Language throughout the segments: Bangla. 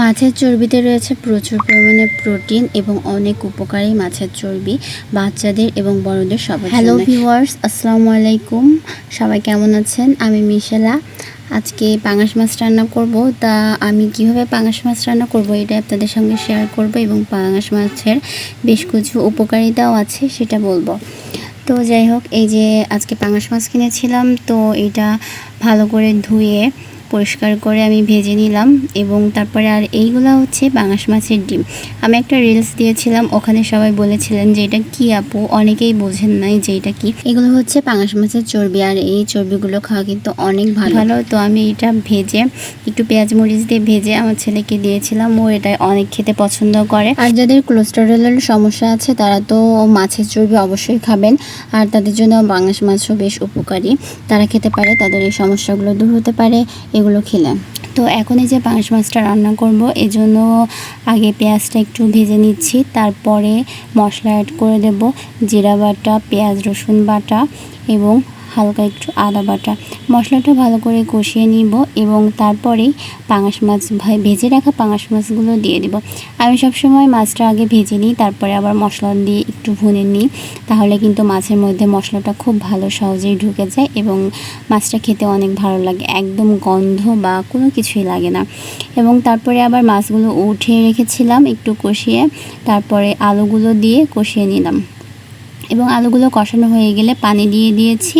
মাছের চর্বিতে রয়েছে প্রচুর পরিমাণে প্রোটিন এবং অনেক উপকারী মাছের চর্বি বাচ্চাদের এবং বড়দের সবার জন্য। হ্যালো ভিউয়ার্স, আসসালামু আলাইকুম। সবাই কেমন আছেন? আমি মিশেলা। আজকে পাঙাশ মাছ রান্না করব। তা আমি কিভাবে পাঙাশ মাছ রান্না করব এটা আপনাদের সঙ্গে শেয়ার করব এবং পাঙাশ মাছের বেশ কিছু উপকারিতাও আছে সেটা বলবো। তো যাই হোক, এই যে আজকে পাঙাশ মাছ কিনেছিলাম, তো এটা ভালো করে ধুয়ে পরিষ্কার করে আমি ভেজে নিলাম এবং তারপরে আর এইগুলো হচ্ছে পাঙাশ মাছের ডিম। আমি একটা রিলস দিয়েছিলাম, ওখানে সবাই বলেছিলেন যে এটা কি আপু, অনেকেই বোঝেন নাই যে এটা কি। এগুলো হচ্ছে পাঙাশ মাছের চর্বি, আর এই চর্বিগুলো খাওয়া কিন্তু অনেক ভালো। তো আমি এটা ভেজে একটু পেঁয়াজ মরিচ দিয়ে ভেজে আমার ছেলেকে দিয়েছিলাম, ও এটা অনেক খেতে পছন্দ করে। আর যাদের কোলেস্টেরলের সমস্যা আছে তারা তো মাছের চর্বি অবশ্যই খাবেন, আর তাদের জন্য পাঙাশ মাছও বেশ উপকারী, তারা খেতে পারে, তাদের এই সমস্যাগুলো দূর হতে পারে এগুলো খেলে। তো এখন এই যে পাঙাশ মাছটা রান্না করব, এজন্য আগে পেঁয়াজটা একটু ভেজে নিচ্ছি, তারপরে মশলা অ্যাড করে দেব, জিরা বাটা, পেঁয়াজ রসুন বাটা এবং হালকা একটু আদা বাটা। মশলাটা ভালো করে কষিয়ে নিব এবং তারপরেই পাঙাশ মাছ ভেজে রাখা পাঙাশ মাছগুলো দিয়ে দিব। আমি সবসময় মাছটা আগে ভেজে নিই, তারপরে আবার মশলা দিয়ে একটু ভুনে নিই, তাহলে কিন্তু মাছের মধ্যে মশলাটা খুব ভালো সহজেই ঢুকে যায় এবং মাছটা খেতে অনেক ভালো লাগে, একদম গন্ধ বা কোনো কিছুই লাগে না। এবং তারপরে আবার মাছগুলো উঠিয়ে রেখেছিলাম একটু কষিয়ে, তারপরে আলুগুলো দিয়ে কষিয়ে নিলাম এবং আলুগুলো কষানো হয়ে গেলে পানি দিয়ে দিয়েছি।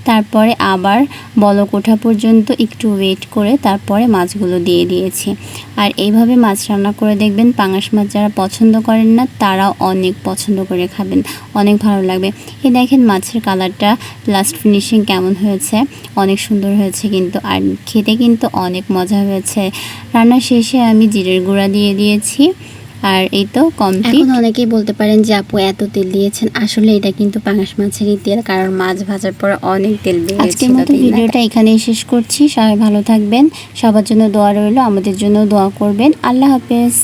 তারপরে আবার বলক ওঠা পর্যন্ত একটু ওয়েট করে তারপরে মাছগুলো দিয়ে দিয়েছি। আর এইভাবে মাছ রান্না করে দেখবেন, পাঙাশ মাছ যারা পছন্দ করেন না তারাও অনেক পছন্দ করে খাবেন, অনেক ভালো লাগবে। এই দেখেন মাছের কালারটা লাস্ট ফিনিশিং কেমন হয়েছে, অনেক সুন্দর হয়েছে কিন্তু, আর খেতে কিন্তু অনেক মজা হয়েছে। রান্না শেষে আমি জিরের গুঁড়া দিয়ে দিয়েছি। আর এই তো কমপ্লিট। এখন অনেকেই বলতে পারেন যে আপু এত তেল দিয়েছেন, আসলে এটা কিন্তু পাঙাশ মাছেরই তেল, কারণ মাছ ভাজার পর অনেক তেল বেরিয়েছে। আজকের মতো ভিডিওটা এখানেই শেষ করছি। সবাই ভালো থাকবেন, সবার জন্য দোয়া রইল, আমাদের জন্য দোয়া করবেন। আল্লাহ হাফেজ।